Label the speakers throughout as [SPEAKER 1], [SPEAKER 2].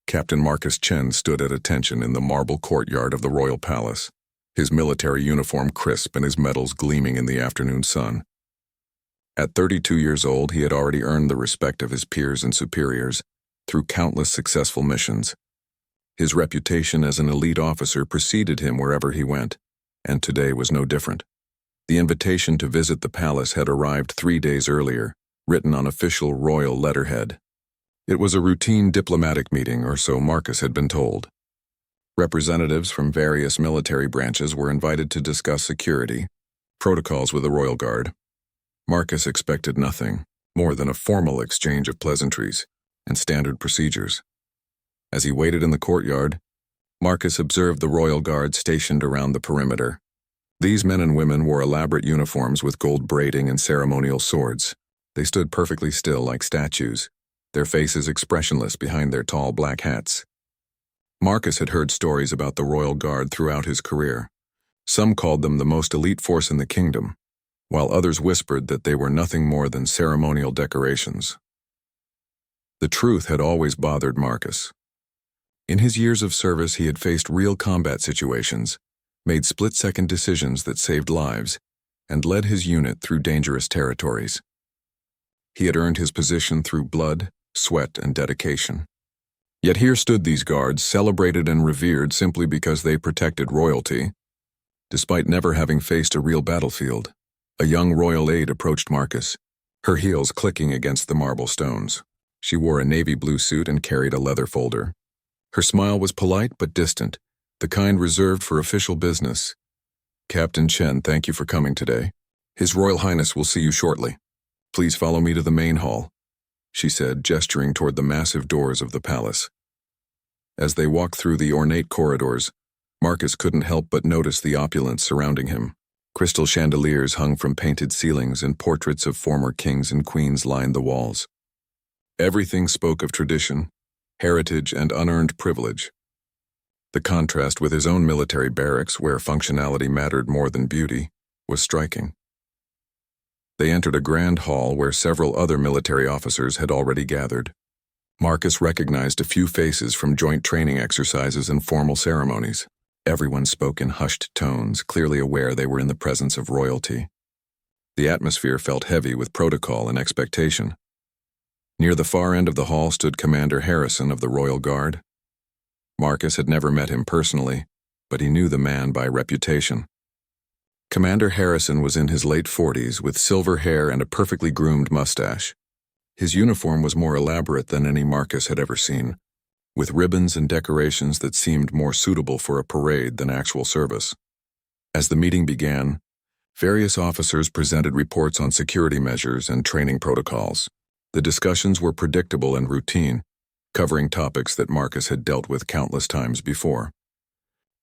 [SPEAKER 1] Captain Marcus Chen stood at attention in the marble courtyard of the royal palace, his military uniform crisp and his medals gleaming in the afternoon sun. At 32 years old, he had already earned the respect of his peers and superiors through countless successful missions. His reputation as an elite officer preceded him wherever he went, and today was no different. The invitation to visit the palace had arrived 3 days earlier, written on official royal letterhead. It was a routine diplomatic meeting, or so Marcus had been told. Representatives from various military branches were invited to discuss security, protocols with the royal guard. Marcus expected nothing more than a formal exchange of pleasantries and standard procedures. As he waited in the courtyard, Marcus observed the royal guard stationed around the perimeter. These men and women wore elaborate uniforms with gold braiding and ceremonial swords. They stood perfectly still like statues, their faces expressionless behind their tall black hats. Marcus had heard stories about the royal guard throughout his career. Some called them the most elite force in the kingdom, while others whispered that they were nothing more than ceremonial decorations. The truth had always bothered Marcus. In his years of service, he had faced real combat situations, made split-second decisions that saved lives, and led his unit through dangerous territories. He had earned his position through blood, sweat, and dedication. Yet here stood these guards, celebrated and revered simply because they protected royalty. Despite never having faced a real battlefield, a young royal aide approached Marcus, her heels clicking against the marble stones. She wore a navy blue suit and carried a leather folder. Her smile was polite but distant, the kind reserved for official business. "Captain Chen, thank you for coming today. His Royal Highness will see you shortly. Please follow me to the main hall," she said, gesturing toward the massive doors of the palace. As they walked through the ornate corridors, Marcus couldn't help but notice the opulence surrounding him. Crystal chandeliers hung from painted ceilings and portraits of former kings and queens lined the walls. Everything spoke of tradition, heritage, and unearned privilege. The contrast with his own military barracks, where functionality mattered more than beauty, was striking. They entered a grand hall where several other military officers had already gathered. Marcus recognized a few faces from joint training exercises and formal ceremonies. Everyone spoke in hushed tones, clearly aware they were in the presence of royalty. The atmosphere felt heavy with protocol and expectation. Near the far end of the hall stood Commander Harrison of the Royal Guard. Marcus had never met him personally, but he knew the man by reputation. Commander Harrison was in his late 40s with silver hair and a perfectly groomed mustache. His uniform was more elaborate than any Marcus had ever seen, with ribbons and decorations that seemed more suitable for a parade than actual service. As the meeting began, various officers presented reports on security measures and training protocols. The discussions were predictable and routine, covering topics that Marcus had dealt with countless times before.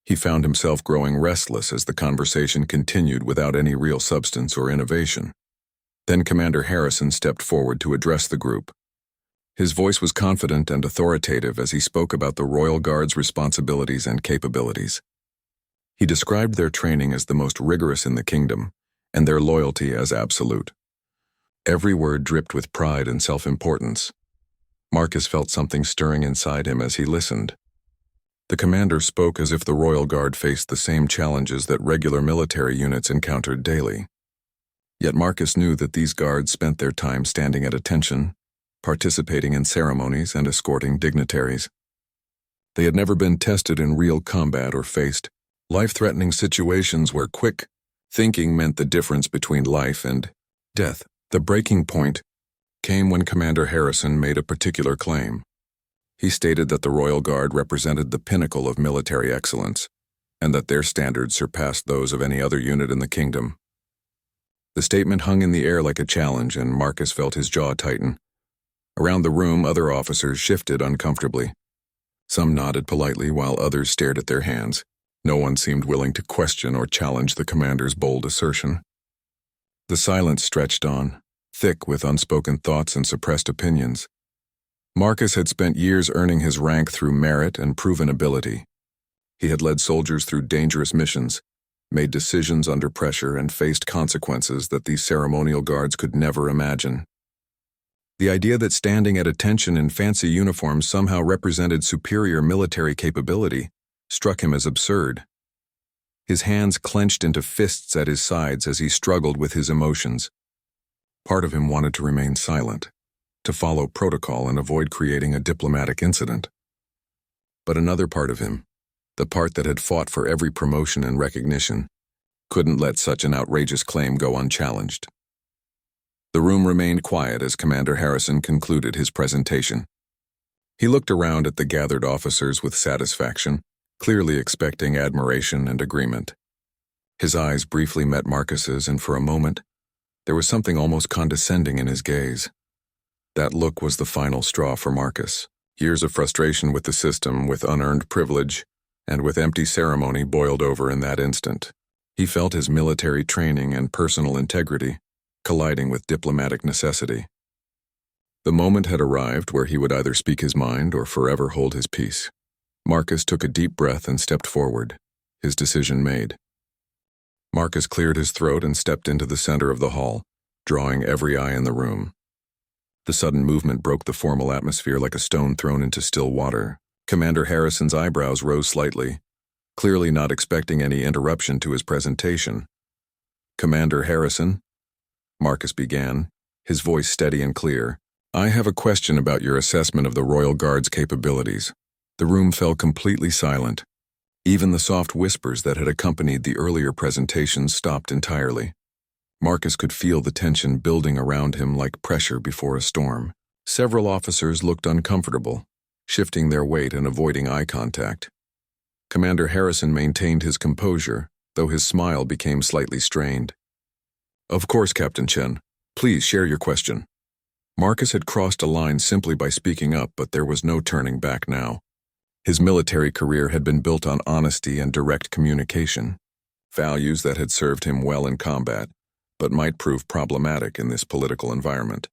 [SPEAKER 1] He found himself growing restless as the conversation continued without any real substance or innovation. Then Commander Harrison stepped forward to address the group. His voice was confident and authoritative as he spoke about the Royal Guard's responsibilities and capabilities. He described their training as the most rigorous in the kingdom, and their loyalty as absolute. Every word dripped with pride and self-importance. Marcus felt something stirring inside him as he listened. The commander spoke as if the Royal Guard faced the same challenges that regular military units encountered daily. Yet Marcus knew that these guards spent their time standing at attention, participating in ceremonies, and escorting dignitaries. They had never been tested in real combat or faced life-threatening situations where quick thinking meant the difference between life and death. The breaking point came when Commander Harrison made a particular claim. He stated that the Royal Guard represented the pinnacle of military excellence, and that their standards surpassed those of any other unit in the kingdom. The statement hung in the air like a challenge, and Marcus felt his jaw tighten. Around the room, other officers shifted uncomfortably. Some nodded politely while others stared at their hands. No one seemed willing to question or challenge the commander's bold assertion. The silence stretched on, thick with unspoken thoughts and suppressed opinions. Marcus had spent years earning his rank through merit and proven ability. He had led soldiers through dangerous missions, made decisions under pressure, and faced consequences that these ceremonial guards could never imagine. The idea that standing at attention in fancy uniforms somehow represented superior military capability struck him as absurd. His hands clenched into fists at his sides as he struggled with his emotions. Part of him wanted to remain silent, to follow protocol and avoid creating a diplomatic incident. But another part of him, the part that had fought for every promotion and recognition, couldn't let such an outrageous claim go unchallenged. The room remained quiet as Commander Harrison concluded his presentation. He looked around at the gathered officers with satisfaction, clearly expecting admiration and agreement. His eyes briefly met Marcus's, and for a moment, there was something almost condescending in his gaze. That look was the final straw for Marcus. Years of frustration with the system, with unearned privilege, and with empty ceremony boiled over in that instant. He felt his military training and personal integrity colliding with diplomatic necessity. The moment had arrived where he would either speak his mind or forever hold his peace. Marcus took a deep breath and stepped forward, his decision made. Marcus cleared his throat and stepped into the center of the hall, drawing every eye in the room. The sudden movement broke the formal atmosphere like a stone thrown into still water. Commander Harrison's eyebrows rose slightly, clearly not expecting any interruption to his presentation. "Commander Harrison," Marcus began, his voice steady and clear, "I have a question about your assessment of the Royal Guard's capabilities." The room fell completely silent. Even the soft whispers that had accompanied the earlier presentations stopped entirely. Marcus could feel the tension building around him like pressure before a storm. Several officers looked uncomfortable, shifting their weight and avoiding eye contact. Commander Harrison maintained his composure, though his smile became slightly strained. "Of course, Captain Chen. Please share your question." Marcus had crossed a line simply by speaking up, but there was no turning back now. His military career had been built on honesty and direct communication, values that had served him well in combat, but might prove problematic in this political environment.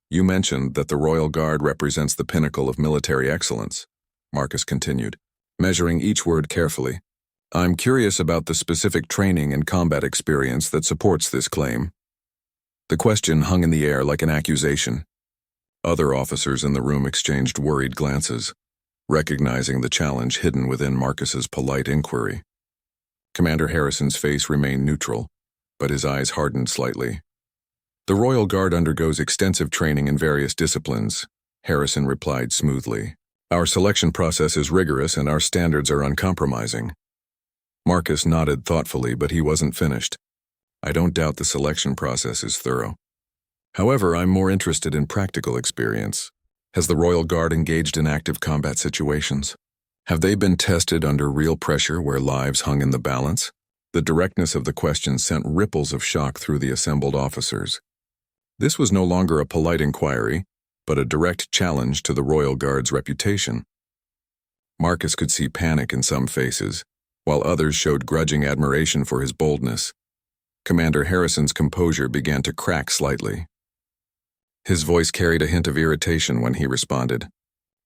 [SPEAKER 1] "You mentioned that the Royal Guard represents the pinnacle of military excellence," Marcus continued, measuring each word carefully. "I'm curious about the specific training and combat experience that supports this claim." The question hung in the air like an accusation. Other officers in the room exchanged worried glances, recognizing the challenge hidden within Marcus's polite inquiry. Commander Harrison's face remained neutral, but his eyes hardened slightly. "The Royal Guard undergoes extensive training in various disciplines," Harrison replied smoothly. "Our selection process is rigorous and our standards are uncompromising." Marcus nodded thoughtfully, but he wasn't finished. "I don't doubt the selection process is thorough. However, I'm more interested in practical experience. Has the Royal Guard engaged in active combat situations? Have they been tested under real pressure where lives hung in the balance?" The directness of the question sent ripples of shock through the assembled officers. This was no longer a polite inquiry, but a direct challenge to the Royal Guard's reputation. Marcus could see panic in some faces, while others showed grudging admiration for his boldness. Commander Harrison's composure began to crack slightly. His voice carried a hint of irritation when he responded.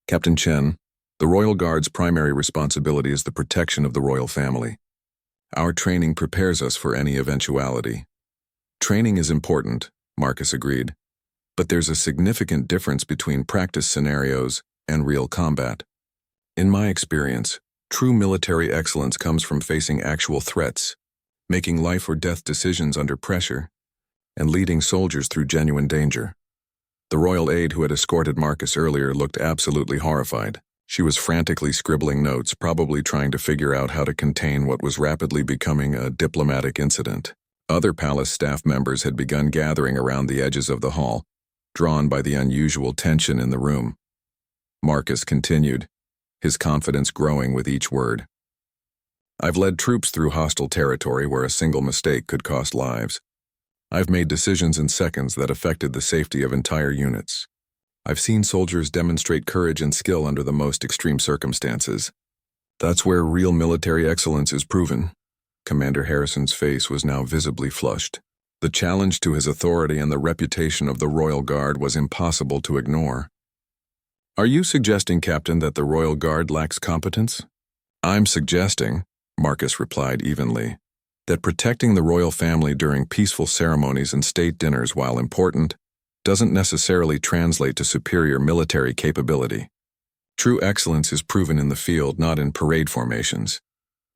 [SPEAKER 1] "Captain Chen, the Royal Guard's primary responsibility is the protection of the royal family. Our training prepares us for any eventuality." "Training is important," Marcus agreed, "but there's a significant difference between practice scenarios and real combat. In my experience, true military excellence comes from facing actual threats, making life or death decisions under pressure, and leading soldiers through genuine danger." The royal aide who had escorted Marcus earlier looked absolutely horrified. She was frantically scribbling notes, probably trying to figure out how to contain what was rapidly becoming a diplomatic incident. Other palace staff members had begun gathering around the edges of the hall, drawn by the unusual tension in the room. Marcus continued, his confidence growing with each word. "I've led troops through hostile territory where a single mistake could cost lives. I've made decisions in seconds that affected the safety of entire units. I've seen soldiers demonstrate courage and skill under the most extreme circumstances. That's where real military excellence is proven." Commander Harrison's face was now visibly flushed. The challenge to his authority and the reputation of the Royal Guard was impossible to ignore. "Are you suggesting, Captain, that the Royal Guard lacks competence?" "I'm suggesting," Marcus replied evenly, "that protecting the royal family during peaceful ceremonies and state dinners, while important, doesn't necessarily translate to superior military capability. True excellence is proven in the field, not in parade formations.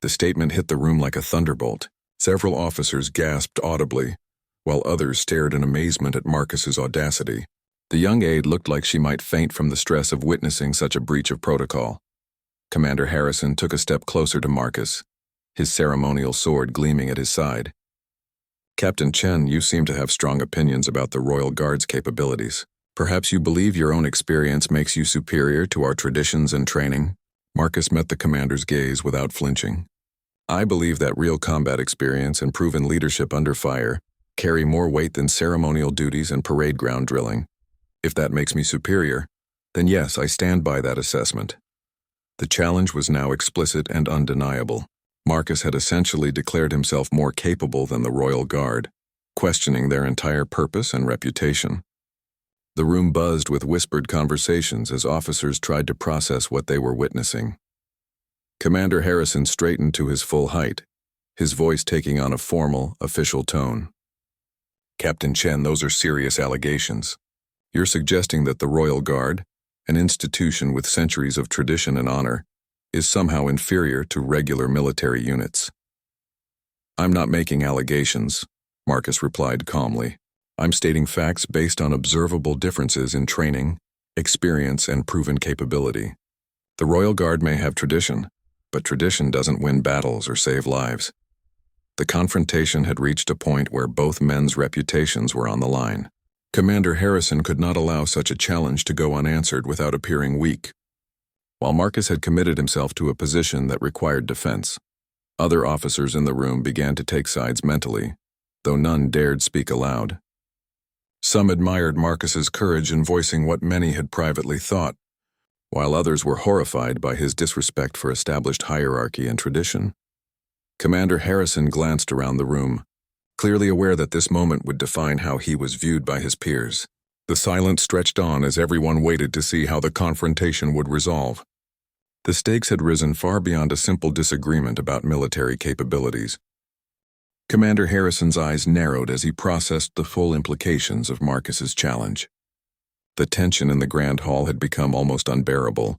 [SPEAKER 1] The statement hit the room like a thunderbolt. Several officers gasped audibly, while others stared in amazement at Marcus's audacity. The young aide looked like she might faint from the stress of witnessing such a breach of protocol. Commander Harrison took a step closer to Marcus, his ceremonial sword gleaming at his side. Captain Chen, you seem to have strong opinions about the Royal Guard's capabilities. Perhaps you believe your own experience makes you superior to our traditions and training? Marcus met the commander's gaze without flinching. I believe that real combat experience and proven leadership under fire carry more weight than ceremonial duties and parade ground drilling. If that makes me superior, then yes, I stand by that assessment. The challenge was now explicit and undeniable. Marcus had essentially declared himself more capable than the Royal Guard, questioning their entire purpose and reputation. The room buzzed with whispered conversations as officers tried to process what they were witnessing. Commander Harrison straightened to his full height, his voice taking on a formal, official tone. Captain Chen, those are serious allegations. You're suggesting that the Royal Guard, an institution with centuries of tradition and honor, is somehow inferior to regular military units. I'm not making allegations, Marcus replied calmly. I'm stating facts based on observable differences in training, experience, and proven capability. The Royal Guard may have tradition, but tradition doesn't win battles or save lives. The confrontation had reached a point where both men's reputations were on the line. Commander Harrison could not allow such a challenge to go unanswered without appearing weak. While Marcus had committed himself to a position that required defense, other officers in the room began to take sides mentally, though none dared speak aloud. Some admired Marcus's courage in voicing what many had privately thought, while others were horrified by his disrespect for established hierarchy and tradition. Commander Harrison glanced around the room, clearly aware that this moment would define how he was viewed by his peers. The silence stretched on as everyone waited to see how the confrontation would resolve. The stakes had risen far beyond a simple disagreement about military capabilities. Commander Harrison's eyes narrowed as he processed the full implications of Marcus's challenge. The tension in the Grand Hall had become almost unbearable,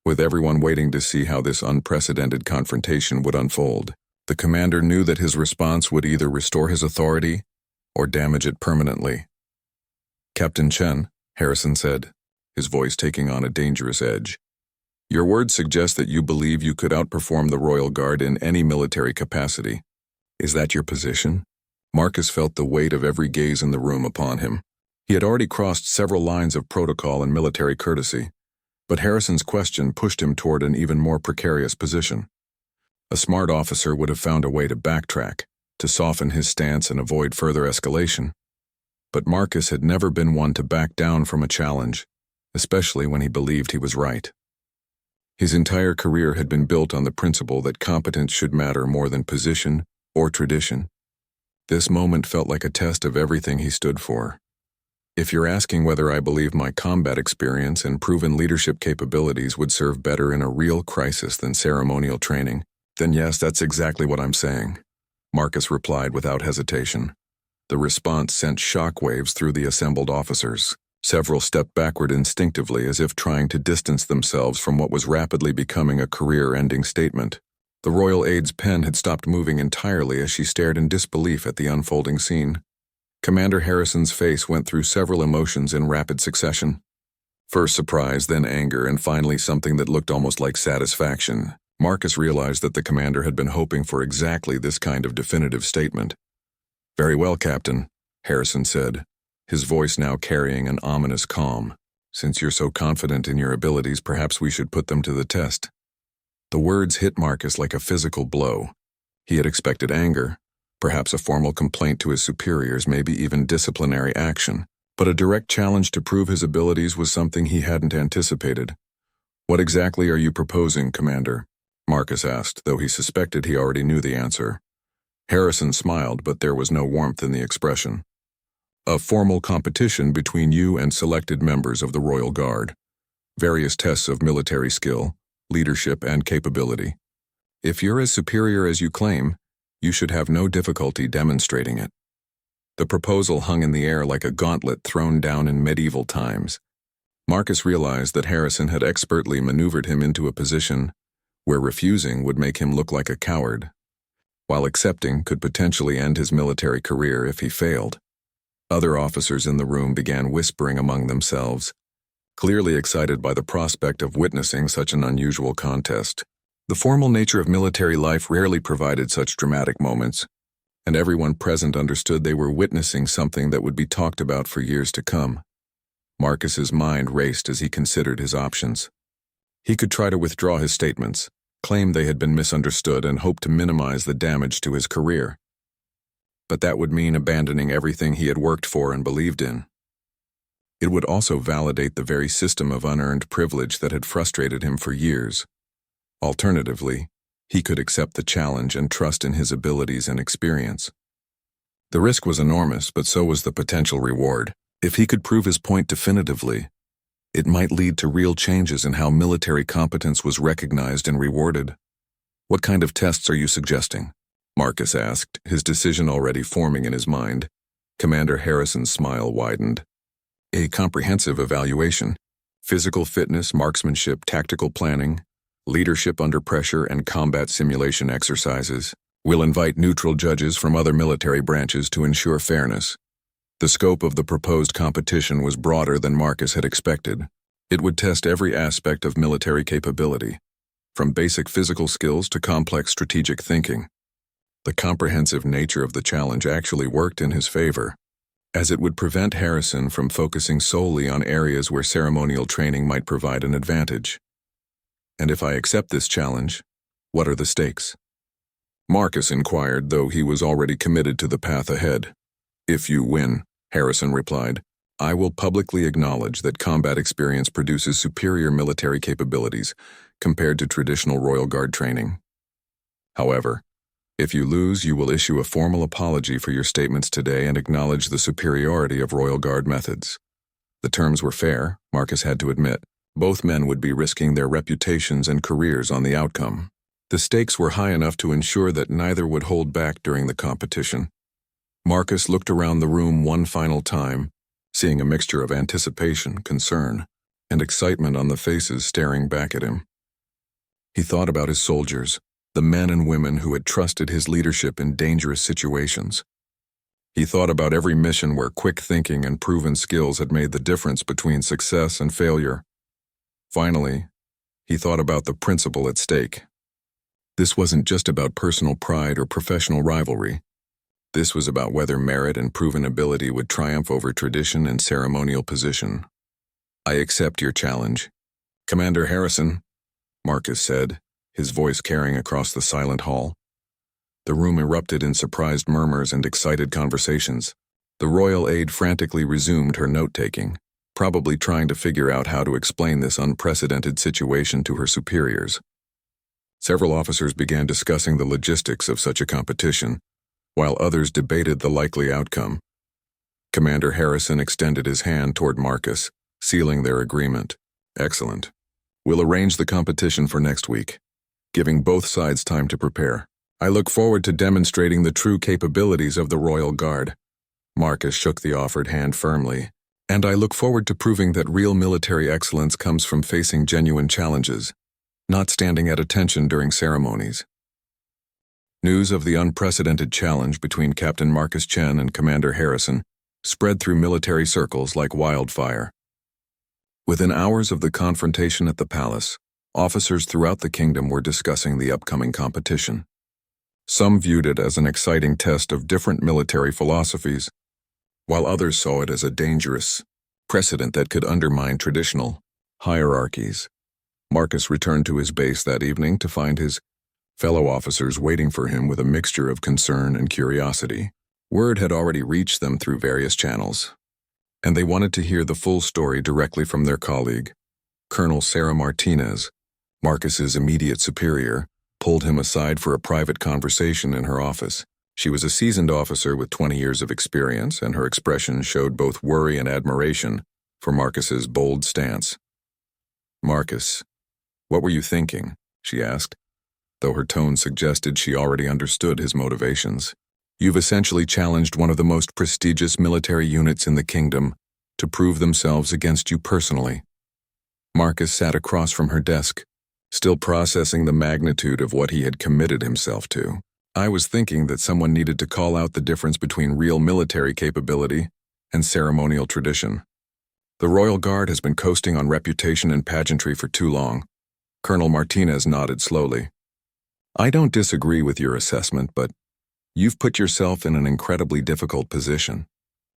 [SPEAKER 1] with everyone waiting to see how this unprecedented confrontation would unfold. The commander knew that his response would either restore his authority or damage it permanently. Captain Chen, Harrison said, his voice taking on a dangerous edge. Your words suggest that you believe you could outperform the Royal Guard in any military capacity. Is that your position? Marcus felt the weight of every gaze in the room upon him. He had already crossed several lines of protocol and military courtesy, but Harrison's question pushed him toward an even more precarious position. A smart officer would have found a way to backtrack, to soften his stance and avoid further escalation. But Marcus had never been one to back down from a challenge, especially when he believed he was right. His entire career had been built on the principle that competence should matter more than position or tradition. This moment felt like a test of everything he stood for. If you're asking whether I believe my combat experience and proven leadership capabilities would serve better in a real crisis than ceremonial training, then yes, that's exactly what I'm saying, Marcus replied without hesitation. The response sent shockwaves through the assembled officers. Several stepped backward instinctively as if trying to distance themselves from what was rapidly becoming a career-ending statement. The royal aide's pen had stopped moving entirely as she stared in disbelief at the unfolding scene. Commander Harrison's face went through several emotions in rapid succession. First surprise, then anger, and finally something that looked almost like satisfaction. Marcus realized that the commander had been hoping for exactly this kind of definitive statement. Very well, Captain, Harrison said, his voice now carrying an ominous calm. Since you're so confident in your abilities, perhaps we should put them to the test. The words hit Marcus like a physical blow. He had expected anger, perhaps a formal complaint to his superiors, maybe even disciplinary action. But a direct challenge to prove his abilities was something he hadn't anticipated. What exactly are you proposing, Commander? Marcus asked, though he suspected he already knew the answer. Harrison smiled, but there was no warmth in the expression. A formal competition between you and selected members of the Royal Guard. Various tests of military skill, leadership, and capability. If you're as superior as you claim, you should have no difficulty demonstrating it. The proposal hung in the air like a gauntlet thrown down in medieval times. Marcus realized that Harrison had expertly maneuvered him into a position where refusing would make him look like a coward, while accepting could potentially end his military career if he failed. Other officers in the room began whispering among themselves, clearly excited by the prospect of witnessing such an unusual contest. The formal nature of military life rarely provided such dramatic moments, and everyone present understood they were witnessing something that would be talked about for years to come. Marcus's mind raced as he considered his options. He could try to withdraw his statements, claim they had been misunderstood, and hope to minimize the damage to his career. But that would mean abandoning everything he had worked for and believed in. It would also validate the very system of unearned privilege that had frustrated him for years. Alternatively, he could accept the challenge and trust in his abilities and experience. The risk was enormous, but so was the potential reward. If he could prove his point definitively, it might lead to real changes in how military competence was recognized and rewarded. "What kind of tests are you suggesting?" Marcus asked, his decision already forming in his mind. Commander Harrison's smile widened. "A comprehensive evaluation. Physical fitness, marksmanship, tactical planning, leadership under pressure, and combat simulation exercises. We'll invite neutral judges from other military branches to ensure fairness." The scope of the proposed competition was broader than Marcus had expected. It would test every aspect of military capability, from basic physical skills to complex strategic thinking. The comprehensive nature of the challenge actually worked in his favor, as it would prevent Harrison from focusing solely on areas where ceremonial training might provide an advantage. "And if I accept this challenge, what are the stakes?" Marcus inquired, though he was already committed to the path ahead. "If you win," Harrison replied, "I will publicly acknowledge that combat experience produces superior military capabilities compared to traditional Royal Guard training. However, if you lose, you will issue a formal apology for your statements today and acknowledge the superiority of Royal Guard methods." The terms were fair, Marcus had to admit. Both men would be risking their reputations and careers on the outcome. The stakes were high enough to ensure that neither would hold back during the competition. Marcus looked around the room one final time, seeing a mixture of anticipation, concern, and excitement on the faces staring back at him. He thought about his soldiers, the men and women who had trusted his leadership in dangerous situations. He thought about every mission where quick thinking and proven skills had made the difference between success and failure. Finally, he thought about the principle at stake. This wasn't just about personal pride or professional rivalry. This was about whether merit and proven ability would triumph over tradition and ceremonial position. "I accept your challenge, Commander Harrison," Marcus said, his voice carrying across the silent hall. The room erupted in surprised murmurs and excited conversations. The royal aide frantically resumed her note-taking, probably trying to figure out how to explain this unprecedented situation to her superiors. Several officers began discussing the logistics of such a competition, while others debated the likely outcome. Commander Harrison extended his hand toward Marcus, sealing their agreement. "Excellent. We'll arrange the competition for next week, giving both sides time to prepare. I look forward to demonstrating the true capabilities of the Royal Guard." Marcus shook the offered hand firmly. "And I look forward to proving that real military excellence comes from facing genuine challenges, not standing at attention during ceremonies." News of the unprecedented challenge between Captain Marcus Chen and Commander Harrison spread through military circles like wildfire. Within hours of the confrontation at the palace, officers throughout the kingdom were discussing the upcoming competition. Some viewed it as an exciting test of different military philosophies, while others saw it as a dangerous precedent that could undermine traditional hierarchies. Marcus returned to his base that evening to find his fellow officers waiting for him with a mixture of concern and curiosity. Word had already reached them through various channels, and they wanted to hear the full story directly from their colleague. Colonel Sarah Martinez, Marcus's immediate superior, pulled him aside for a private conversation in her office. She was a seasoned officer with 20 years of experience, and her expression showed both worry and admiration for Marcus's bold stance. "Marcus, what were you thinking?" she asked, though her tone suggested she already understood his motivations. You've essentially challenged one of the most prestigious military units in the kingdom to prove themselves against you personally." Marcus sat across from her desk, still processing the magnitude of what he had committed himself to. "I was thinking that someone needed to call out the difference between real military capability and ceremonial tradition. The Royal Guard has been coasting on reputation and pageantry for too long." Colonel Martinez nodded slowly. "I don't disagree with your assessment, but you've put yourself in an incredibly difficult position.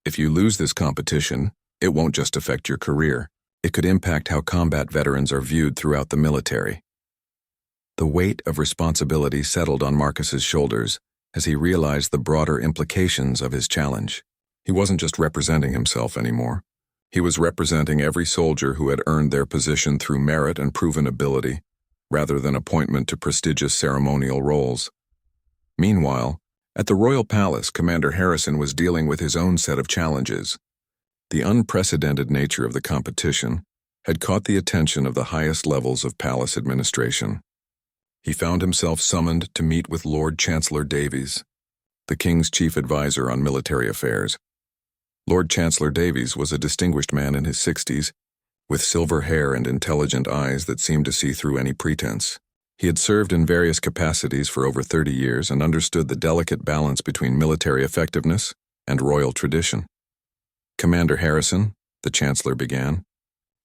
[SPEAKER 1] If you lose this competition, it won't just affect your career. It could impact how combat veterans are viewed throughout the military." The weight of responsibility settled on Marcus's shoulders as he realized the broader implications of his challenge. He wasn't just representing himself anymore. He was representing every soldier who had earned their position through merit and proven ability, rather than appointment to prestigious ceremonial roles. Meanwhile, at the Royal Palace, Commander Harrison was dealing with his own set of challenges. The unprecedented nature of the competition had caught the attention of the highest levels of palace administration. He found himself summoned to meet with Lord Chancellor Davies, the King's chief advisor on military affairs. Lord Chancellor Davies was a distinguished man in his 60s, with silver hair and intelligent eyes that seemed to see through any pretense. He had served in various capacities for over 30 years and understood the delicate balance between military effectiveness and royal tradition. "Commander Harrison," the Chancellor began,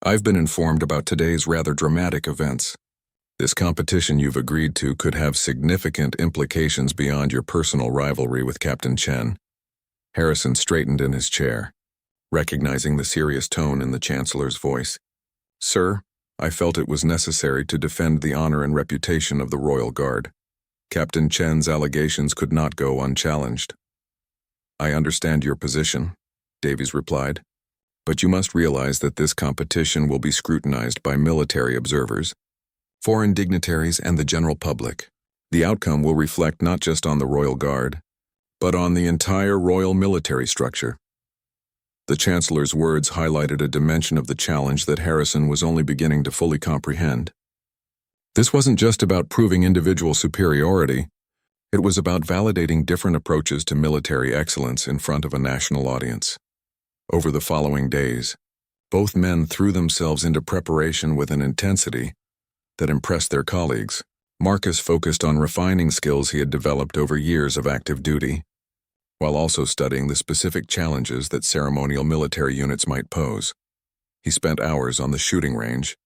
[SPEAKER 1] "I've been informed about today's rather dramatic events. This competition you've agreed to could have significant implications beyond your personal rivalry with Captain Chen." Harrison straightened in his chair, recognizing the serious tone in the Chancellor's voice. "Sir, I felt it was necessary to defend the honor and reputation of the Royal Guard. Captain Chen's allegations could not go unchallenged." "I understand your position," Davies replied, "but you must realize that this competition will be scrutinized by military observers, foreign dignitaries, and the general public. The outcome will reflect not just on the Royal Guard, but on the entire royal military structure." The Chancellor's words highlighted a dimension of the challenge that Harrison was only beginning to fully comprehend. This wasn't just about proving individual superiority, it was about validating different approaches to military excellence in front of a national audience. Over the following days, both men threw themselves into preparation with an intensity that impressed their colleagues. Marcus focused on refining skills he had developed over years of active duty, while also studying the specific challenges that ceremonial military units might pose. He spent hours on the shooting range,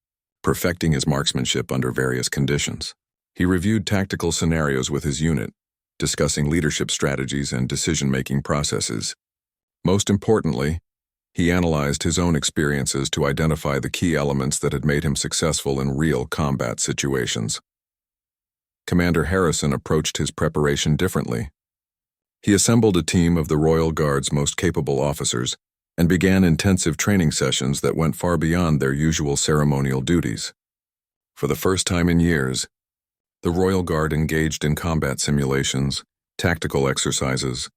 [SPEAKER 1] perfecting his marksmanship under various conditions. He reviewed tactical scenarios with his unit, discussing leadership strategies and decision-making processes. Most importantly, he analyzed his own experiences to identify the key elements that had made him successful in real combat situations. Commander Harrison approached his preparation differently. He assembled a team of the Royal Guard's most capable officers and began intensive training sessions that went far beyond their usual ceremonial duties. For the first time in years, the Royal Guard engaged in combat simulations, tactical exercises,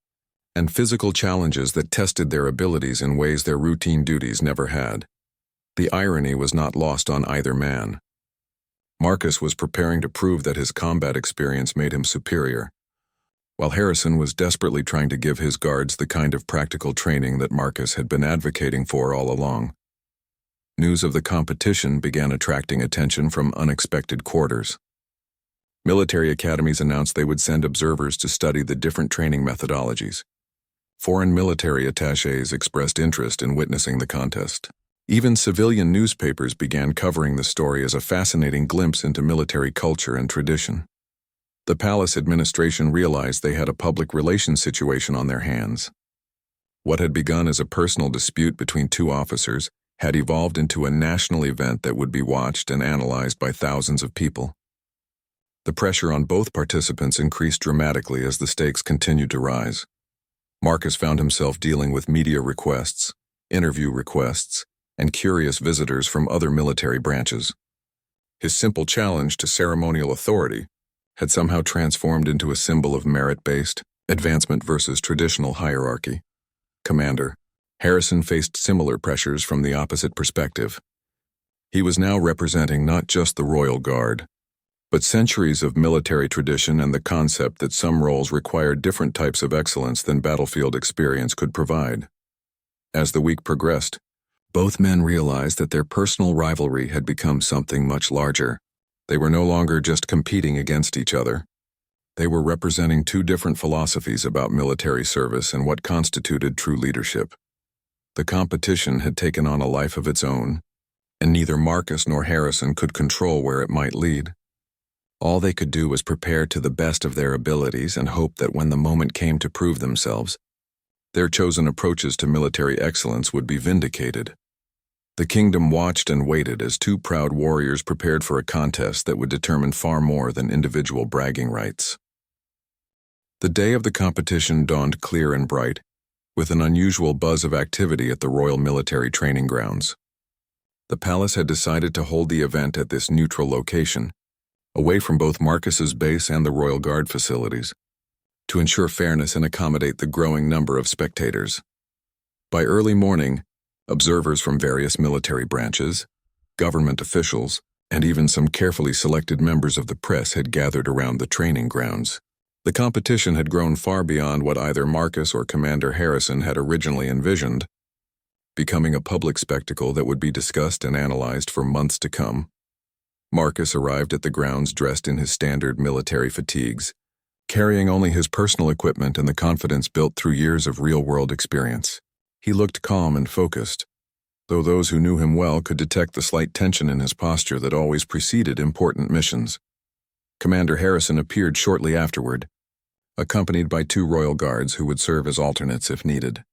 [SPEAKER 1] and physical challenges that tested their abilities in ways their routine duties never had. The irony was not lost on either man. Marcus was preparing to prove that his combat experience made him superior, while Harrison was desperately trying to give his guards the kind of practical training that Marcus had been advocating for all along. News of the competition began attracting attention from unexpected quarters. Military academies announced they would send observers to study the different training methodologies. Foreign military attachés expressed interest in witnessing the contest. Even civilian newspapers began covering the story as a fascinating glimpse into military culture and tradition. The palace administration realized they had a public relations situation on their hands. What had begun as a personal dispute between two officers had evolved into a national event that would be watched and analyzed by thousands of people. The pressure on both participants increased dramatically as the stakes continued to rise. Marcus found himself dealing with media requests, interview requests, and curious visitors from other military branches. His simple challenge to ceremonial authority had somehow transformed into a symbol of merit-based advancement versus traditional hierarchy. Commander Harrison faced similar pressures from the opposite perspective. He was now representing not just the Royal Guard, but centuries of military tradition and the concept that some roles required different types of excellence than battlefield experience could provide. As the week progressed, both men realized that their personal rivalry had become something much larger. They were no longer just competing against each other. They were representing two different philosophies about military service and what constituted true leadership. The competition had taken on a life of its own, and neither Marcus nor Harrison could control where it might lead. All they could do was prepare to the best of their abilities and hope that when the moment came to prove themselves, their chosen approaches to military excellence would be vindicated. The kingdom watched and waited as two proud warriors prepared for a contest that would determine far more than individual bragging rights. The day of the competition dawned clear and bright, with an unusual buzz of activity at the Royal Military Training Grounds. The palace had decided to hold the event at this neutral location, away from both Marcus's base and the Royal Guard facilities, to ensure fairness and accommodate the growing number of spectators. By early morning, observers from various military branches, government officials, and even some carefully selected members of the press had gathered around the training grounds. The competition had grown far beyond what either Marcus or Commander Harrison had originally envisioned, becoming a public spectacle that would be discussed and analyzed for months to come. Marcus arrived at the grounds dressed in his standard military fatigues, carrying only his personal equipment and the confidence built through years of real-world experience. He looked calm and focused, though those who knew him well could detect the slight tension in his posture that always preceded important missions. Commander Harrison appeared shortly afterward, accompanied by two royal guards who would serve as alternates if needed.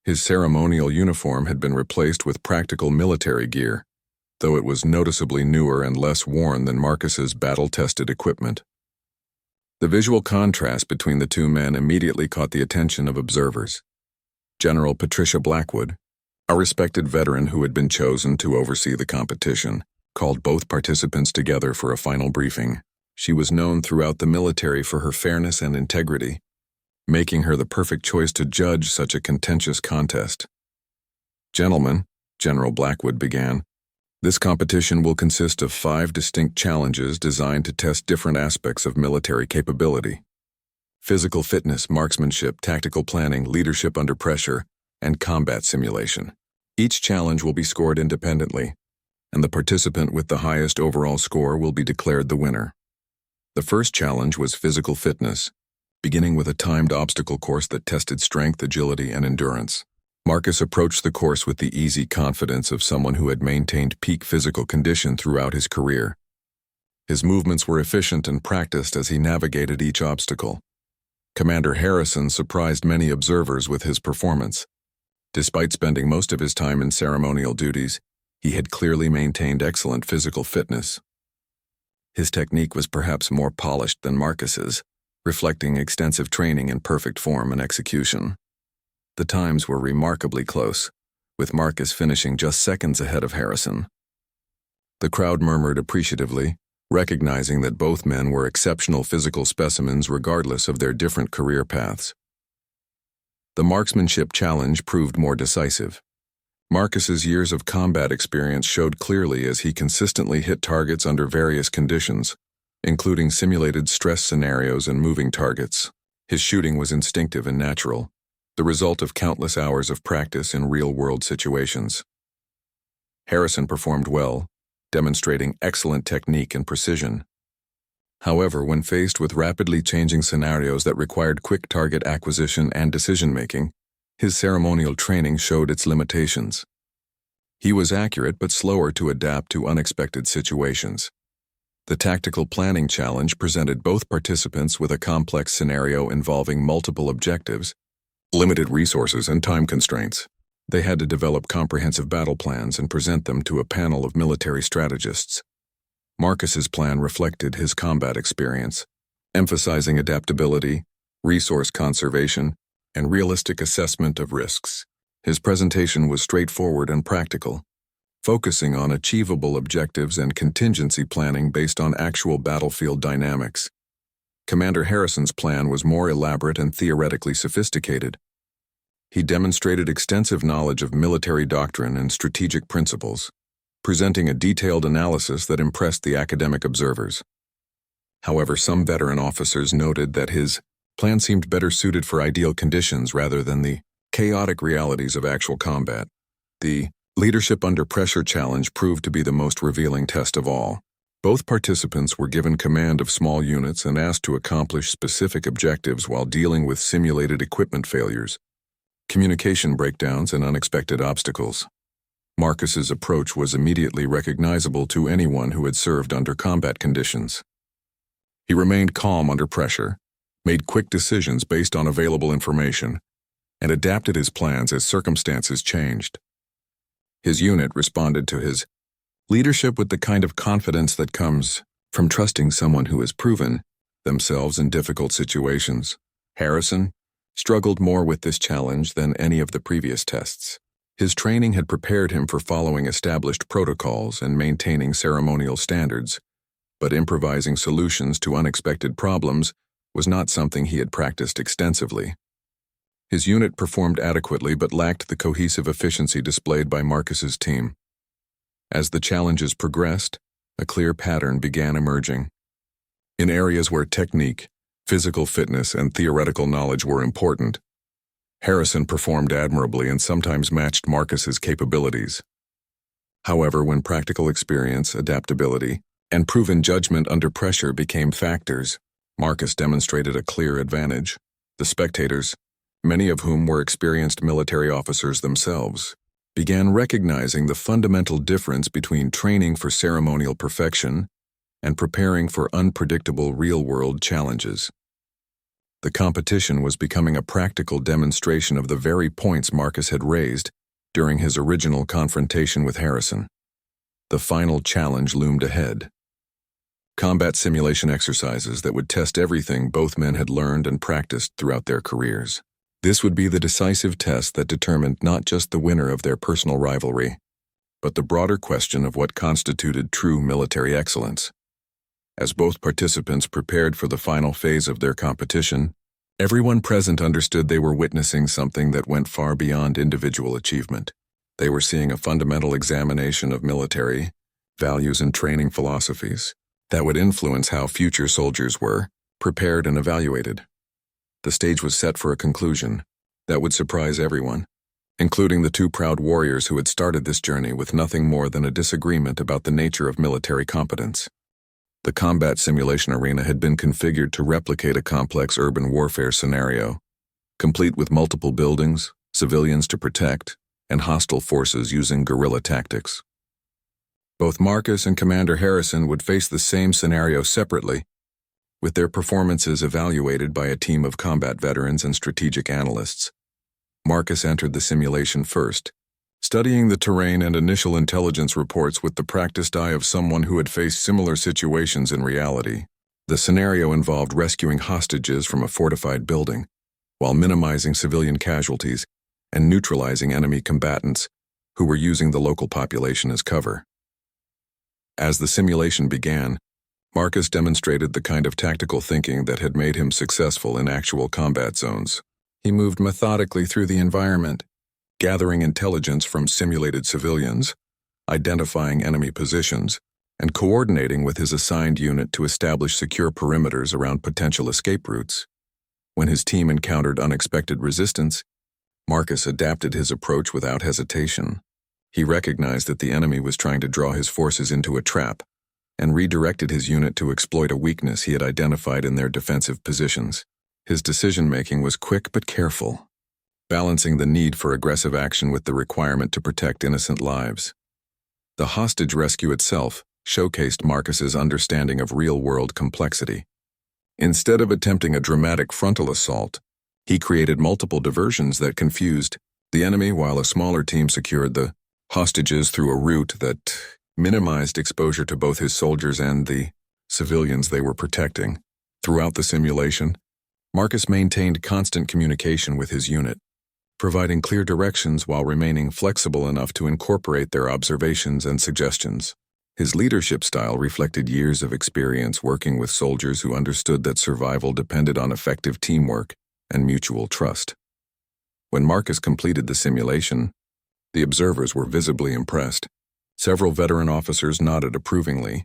[SPEAKER 1] His ceremonial uniform had been replaced with practical military gear, though it was noticeably newer and less worn than Marcus's battle-tested equipment. The visual contrast between the two men immediately caught the attention of observers. General Patricia Blackwood, a respected veteran who had been chosen to oversee the competition, called both participants together for a final briefing. She was known throughout the military for her fairness and integrity, making her the perfect choice to judge such a contentious contest. "Gentlemen," General Blackwood began, "this competition will consist of 5 distinct challenges designed to test different aspects of military capability: physical fitness, marksmanship, tactical planning, leadership under pressure, and combat simulation. Each challenge will be scored independently, and the participant with the highest overall score will be declared the winner." The first challenge was physical fitness, beginning with a timed obstacle course that tested strength, agility, and endurance. Marcus approached the course with the easy confidence of someone who had maintained peak physical condition throughout his career. His movements were efficient and practiced as he navigated each obstacle. Commander Harrison surprised many observers with his performance. Despite spending most of his time in ceremonial duties, he had clearly maintained excellent physical fitness. His technique was perhaps more polished than Marcus's, reflecting extensive training in perfect form and execution. The times were remarkably close, with Marcus finishing just seconds ahead of Harrison. The crowd murmured appreciatively, recognizing that both men were exceptional physical specimens regardless of their different career paths. The marksmanship challenge proved more decisive. Marcus's years of combat experience showed clearly as he consistently hit targets under various conditions, including simulated stress scenarios and moving targets. His shooting was instinctive and natural, the result of countless hours of practice in real-world situations. Harrison performed well, demonstrating excellent technique and precision. However, when faced with rapidly changing scenarios that required quick target acquisition and decision-making, his ceremonial training showed its limitations. He was accurate but slower to adapt to unexpected situations. The tactical planning challenge presented both participants with a complex scenario involving multiple objectives, limited resources, and time constraints. They had to develop comprehensive battle plans and present them to a panel of military strategists. Marcus's plan reflected his combat experience, emphasizing adaptability, resource conservation, and realistic assessment of risks. His presentation was straightforward and practical, focusing on achievable objectives and contingency planning based on actual battlefield dynamics. Commander Harrison's plan was more elaborate and theoretically sophisticated. He demonstrated extensive knowledge of military doctrine and strategic principles, presenting a detailed analysis that impressed the academic observers. However, some veteran officers noted that his plan seemed better suited for ideal conditions rather than the chaotic realities of actual combat. The leadership under pressure challenge proved to be the most revealing test of all. Both participants were given command of small units and asked to accomplish specific objectives while dealing with simulated equipment failures, communication breakdowns, and unexpected obstacles. Marcus's approach was immediately recognizable to anyone who had served under combat conditions. He remained calm under pressure, made quick decisions based on available information, and adapted his plans as circumstances changed. His unit responded to his leadership with the kind of confidence that comes from trusting someone who has proven themselves in difficult situations. Harrison struggled more with this challenge than any of the previous tests. His training had prepared him for following established protocols and maintaining ceremonial standards, but improvising solutions to unexpected problems was not something he had practiced extensively. His unit performed adequately but lacked the cohesive efficiency displayed by Marcus's team. As the challenges progressed, a clear pattern began emerging. In areas where technique, physical fitness, and theoretical knowledge were important, Harrison performed admirably and sometimes matched Marcus's capabilities. However, when practical experience, adaptability, and proven judgment under pressure became factors, Marcus demonstrated a clear advantage. The spectators, many of whom were experienced military officers themselves, began recognizing the fundamental difference between training for ceremonial perfection and preparing for unpredictable real-world challenges. The competition was becoming a practical demonstration of the very points Marcus had raised during his original confrontation with Harrison. The final challenge loomed ahead. Combat simulation exercises that would test everything both men had learned and practiced throughout their careers. This would be the decisive test that determined not just the winner of their personal rivalry, but the broader question of what constituted true military excellence. As both participants prepared for the final phase of their competition, everyone present understood they were witnessing something that went far beyond individual achievement. They were seeing a fundamental examination of military values and training philosophies that would influence how future soldiers were prepared and evaluated. The stage was set for a conclusion that would surprise everyone, including the two proud warriors who had started this journey with nothing more than a disagreement about the nature of military competence. The combat simulation arena had been configured to replicate a complex urban warfare scenario, complete with multiple buildings, civilians to protect, and hostile forces using guerrilla tactics. Both Marcus and Commander Harrison would face the same scenario separately, with their performances evaluated by a team of combat veterans and strategic analysts. Marcus entered the simulation first, studying the terrain and initial intelligence reports with the practiced eye of someone who had faced similar situations in reality. The scenario involved rescuing hostages from a fortified building, while minimizing civilian casualties and neutralizing enemy combatants who were using the local population as cover. As the simulation began, Marcus demonstrated the kind of tactical thinking that had made him successful in actual combat zones. He moved methodically through the environment, gathering intelligence from simulated civilians, identifying enemy positions, and coordinating with his assigned unit to establish secure perimeters around potential escape routes. When his team encountered unexpected resistance, Marcus adapted his approach without hesitation. He recognized that the enemy was trying to draw his forces into a trap, and redirected his unit to exploit a weakness he had identified in their defensive positions. His decision-making was quick but careful, balancing the need for aggressive action with the requirement to protect innocent lives. The hostage rescue itself showcased Marcus's understanding of real-world complexity. Instead of attempting a dramatic frontal assault, he created multiple diversions that confused the enemy while a smaller team secured the hostages through a route that minimized exposure to both his soldiers and the civilians they were protecting. Throughout the simulation, Marcus maintained constant communication with his unit, providing clear directions while remaining flexible enough to incorporate their observations and suggestions. His leadership style reflected years of experience working with soldiers who understood that survival depended on effective teamwork and mutual trust. When Marcus completed the simulation, the observers were visibly impressed. Several veteran officers nodded approvingly,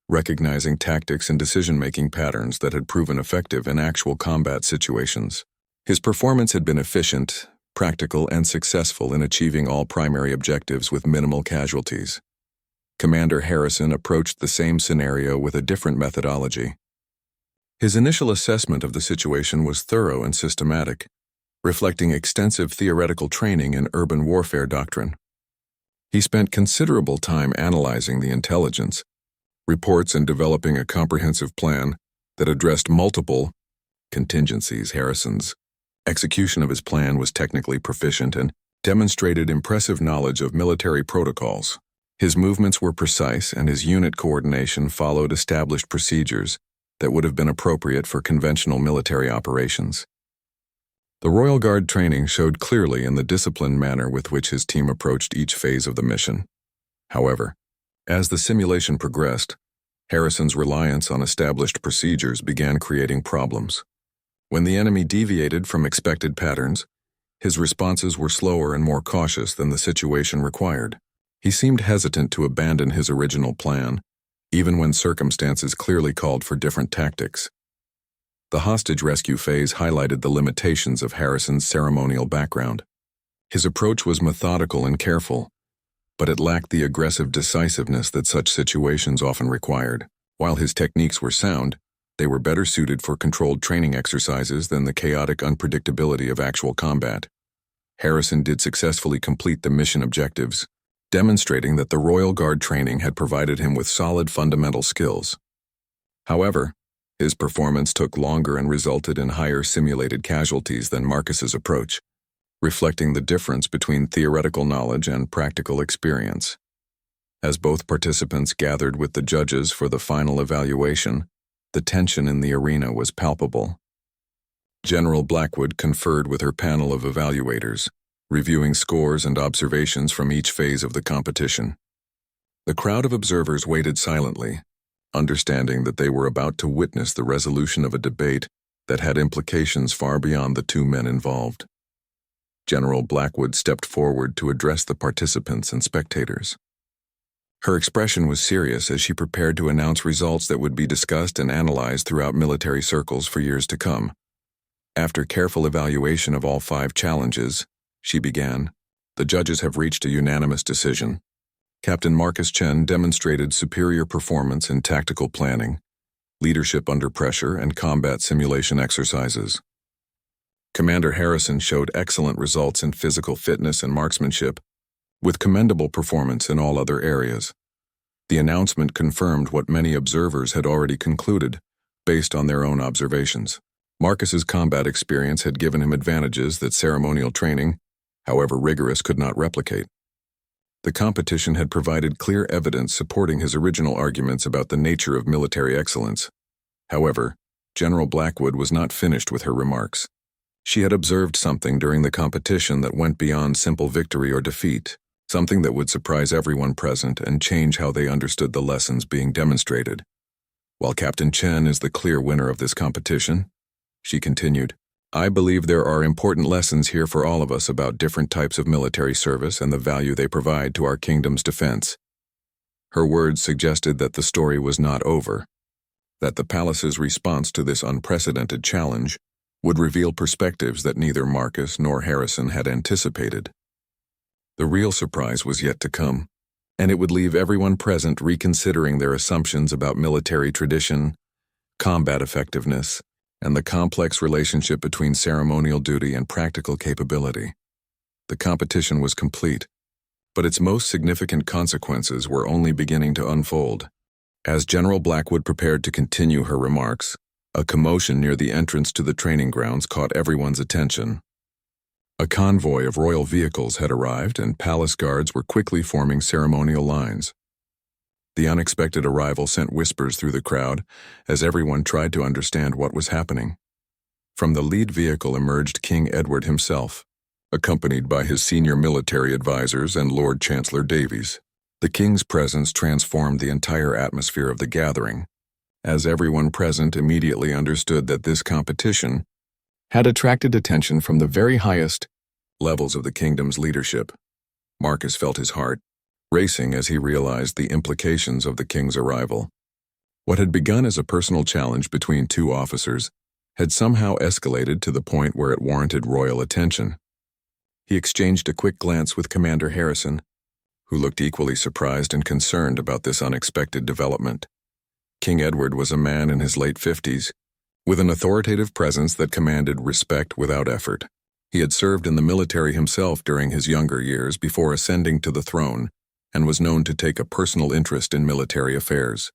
[SPEAKER 1] recognizing tactics and decision-making patterns that had proven effective in actual combat situations. His performance had been efficient, practical, and successful in achieving all primary objectives with minimal casualties. Commander Harrison approached the same scenario with a different methodology. His initial assessment of the situation was thorough and systematic, reflecting extensive theoretical training in urban warfare doctrine. He spent considerable time analyzing the intelligence, reports, and developing a comprehensive plan that addressed multiple contingencies. Harrison's execution of his plan was technically proficient and demonstrated impressive knowledge of military protocols. His movements were precise, and his unit coordination followed established procedures that would have been appropriate for conventional military operations. The Royal Guard training showed clearly in the disciplined manner with which his team approached each phase of the mission. However, as the simulation progressed, Harrison's reliance on established procedures began creating problems. When the enemy deviated from expected patterns, his responses were slower and more cautious than the situation required. He seemed hesitant to abandon his original plan, even when circumstances clearly called for different tactics. The hostage rescue phase highlighted the limitations of Harrison's ceremonial background. His approach was methodical and careful, but it lacked the aggressive decisiveness that such situations often required. While his techniques were sound, they were better suited for controlled training exercises than the chaotic unpredictability of actual combat. Harrison did successfully complete the mission objectives, demonstrating that the Royal Guard training had provided him with solid fundamental skills. However, his performance took longer and resulted in higher simulated casualties than Marcus's approach, reflecting the difference between theoretical knowledge and practical experience. As both participants gathered with the judges for the final evaluation, the tension in the arena was palpable. General Blackwood conferred with her panel of evaluators, reviewing scores and observations from each phase of the competition. The crowd of observers waited silently, understanding that they were about to witness the resolution of a debate that had implications far beyond the two men involved. General Blackwood stepped forward to address the participants and spectators. Her expression was serious as she prepared to announce results that would be discussed and analyzed throughout military circles for years to come. After careful evaluation of all 5 challenges, she began, "The judges have reached a unanimous decision. Captain Marcus Chen demonstrated superior performance in tactical planning, leadership under pressure, and combat simulation exercises. Commander Harrison showed excellent results in physical fitness and marksmanship, with commendable performance in all other areas." The announcement confirmed what many observers had already concluded, based on their own observations. Marcus's combat experience had given him advantages that ceremonial training, however rigorous, could not replicate. The competition had provided clear evidence supporting his original arguments about the nature of military excellence. However, General Blackwood was not finished with her remarks. She had observed something during the competition that went beyond simple victory or defeat, something that would surprise everyone present and change how they understood the lessons being demonstrated. "While Captain Chen is the clear winner of this competition," she continued, "I believe there are important lessons here for all of us about different types of military service and the value they provide to our kingdom's defense." Her words suggested that the story was not over, that the palace's response to this unprecedented challenge would reveal perspectives that neither Marcus nor Harrison had anticipated. The real surprise was yet to come, and it would leave everyone present reconsidering their assumptions about military tradition, combat effectiveness, and the complex relationship between ceremonial duty and practical capability. The competition was complete, but its most significant consequences were only beginning to unfold. As General Blackwood prepared to continue her remarks, a commotion near the entrance to the training grounds caught everyone's attention. A convoy of royal vehicles had arrived, and palace guards were quickly forming ceremonial lines. The unexpected arrival sent whispers through the crowd as everyone tried to understand what was happening. From the lead vehicle emerged King Edward himself, accompanied by his senior military advisors and Lord Chancellor Davies. The king's presence transformed the entire atmosphere of the gathering, as everyone present immediately understood that this competition had attracted attention from the very highest levels of the kingdom's leadership. Marcus felt his heart racing as he realized the implications of the king's arrival. What had begun as a personal challenge between two officers had somehow escalated to the point where it warranted royal attention. He exchanged a quick glance with Commander Harrison, who looked equally surprised and concerned about this unexpected development. King Edward was a man in his late 50s, with an authoritative presence that commanded respect without effort. He had served in the military himself during his younger years before ascending to the throne, and was known to take a personal interest in military affairs.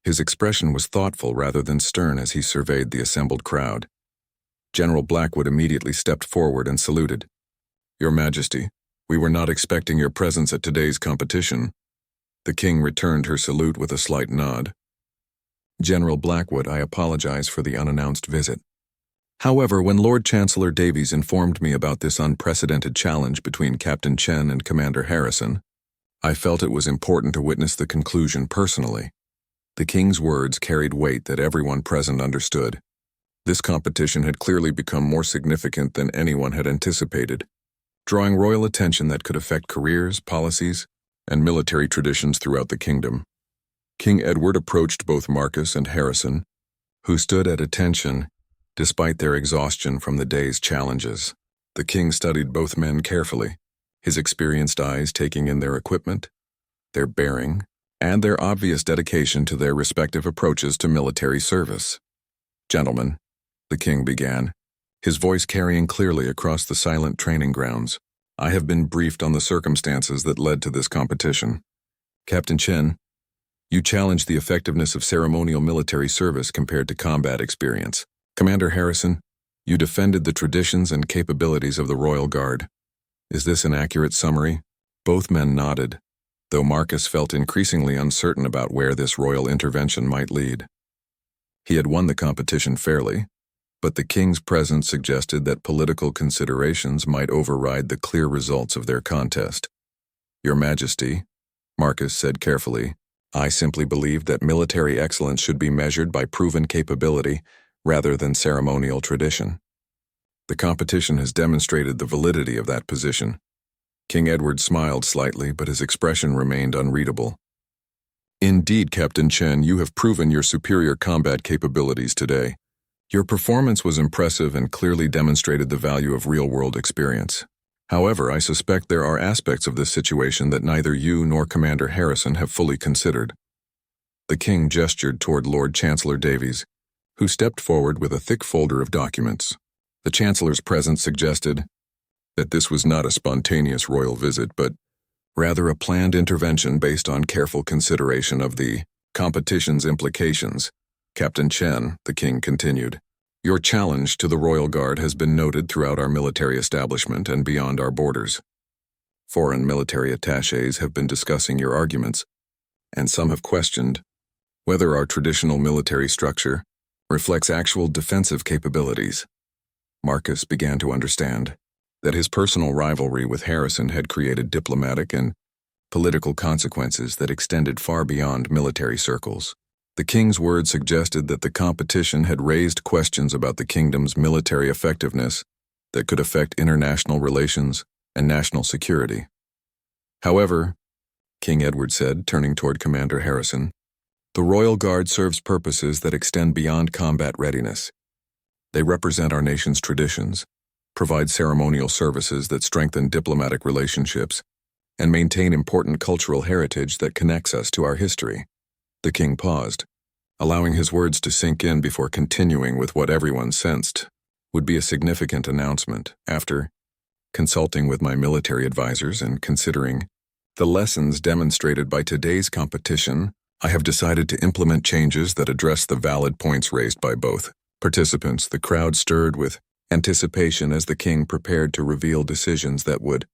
[SPEAKER 1] His expression was thoughtful rather than stern as he surveyed the assembled crowd. General Blackwood immediately stepped forward and saluted. "Your Majesty, we were not expecting your presence at today's competition." The king returned her salute with a slight nod. "General Blackwood, I apologize for the unannounced visit. However, when Lord Chancellor Davies informed me about this unprecedented challenge between Captain Chen and Commander Harrison, I felt it was important to witness the conclusion personally." The king's words carried weight that everyone present understood. This competition had clearly become more significant than anyone had anticipated, drawing royal attention that could affect careers, policies, and military traditions throughout the kingdom. King Edward approached both Marcus and Harrison, who stood at attention despite their exhaustion from the day's challenges. The king studied both men carefully, his experienced eyes taking in their equipment, their bearing, and their obvious dedication to their respective approaches to military service. "Gentlemen," the king began, his voice carrying clearly across the silent training grounds, "I have been briefed on the circumstances that led to this competition. Captain Chen, you challenged the effectiveness of ceremonial military service compared to combat experience. Commander Harrison, you defended the traditions and capabilities of the Royal Guard. Is this an accurate summary?" Both men nodded, though Marcus felt increasingly uncertain about where this royal intervention might lead. He had won the competition fairly, but the king's presence suggested that political considerations might override the clear results of their contest. "Your Majesty," Marcus said carefully, "I simply believed that military excellence should be measured by proven capability rather than ceremonial tradition. The competition has demonstrated the validity of that position." King Edward smiled slightly, but his expression remained unreadable. "Indeed, Captain Chen, you have proven your superior combat capabilities today. Your performance was impressive and clearly demonstrated the value of real-world experience. However, I suspect there are aspects of this situation that neither you nor Commander Harrison have fully considered." The king gestured toward Lord Chancellor Davies, who stepped forward with a thick folder of documents. The Chancellor's presence suggested that this was not a spontaneous royal visit, but rather a planned intervention based on careful consideration of the competition's implications. "Captain Chen," the king continued, "your challenge to the Royal Guard has been noted throughout our military establishment and beyond our borders. Foreign military attachés have been discussing your arguments, and some have questioned whether our traditional military structure reflects actual defensive capabilities." Marcus began to understand that his personal rivalry with Harrison had created diplomatic and political consequences that extended far beyond military circles. The king's words suggested that the competition had raised questions about the kingdom's military effectiveness that could affect international relations and national security. "However," King Edward said, turning toward Commander Harrison, "the Royal Guard serves purposes that extend beyond combat readiness. They represent our nation's traditions, provide ceremonial services that strengthen diplomatic relationships, and maintain important cultural heritage that connects us to our history." The king paused, allowing his words to sink in before continuing with what everyone sensed would be a significant announcement. "After consulting with my military advisors and considering the lessons demonstrated by today's competition, I have decided to implement changes that address the valid points raised by both participants." The crowd stirred with anticipation as the king prepared to reveal decisions that would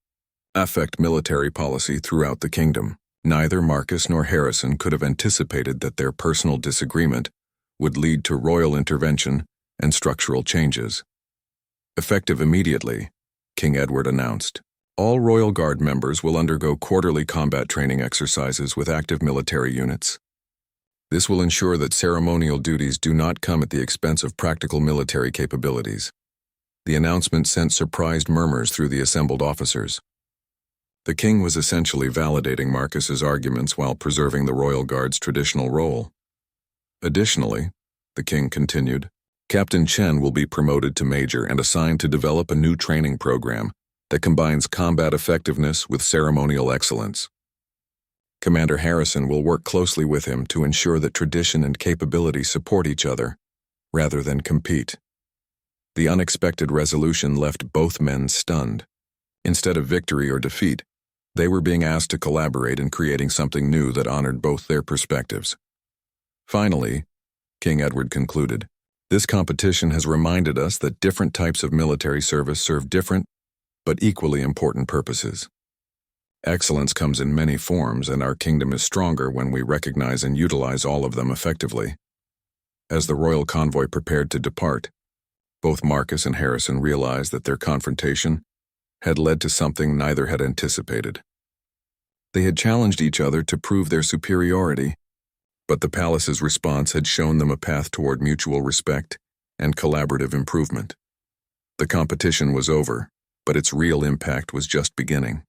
[SPEAKER 1] affect military policy throughout the kingdom. Neither Marcus nor Harrison could have anticipated that their personal disagreement would lead to royal intervention and structural changes. "Effective immediately," King Edward announced, "all Royal Guard members will undergo quarterly combat training exercises with active military units. This will ensure that ceremonial duties do not come at the expense of practical military capabilities." The announcement sent surprised murmurs through the assembled officers. The king was essentially validating Marcus's arguments while preserving the royal guard's traditional role. Additionally, the king continued, Captain Chen will be promoted to major and assigned to develop a new training program that combines combat effectiveness with ceremonial excellence. Commander Harrison will work closely with him to ensure that tradition and capability support each other, rather than compete. The unexpected resolution left both men stunned. Instead of victory or defeat, they were being asked to collaborate in creating something new that honored both their perspectives. Finally, King Edward concluded, this competition has reminded us that different types of military service serve different, but equally important purposes. Excellence comes in many forms, and our kingdom is stronger when we recognize and utilize all of them effectively. As the royal convoy prepared to depart, both Marcus and Harrison realized that their confrontation had led to something neither had anticipated. They had challenged each other to prove their superiority, but the palace's response had shown them a path toward mutual respect and collaborative improvement. The competition was over, but its real impact was just beginning.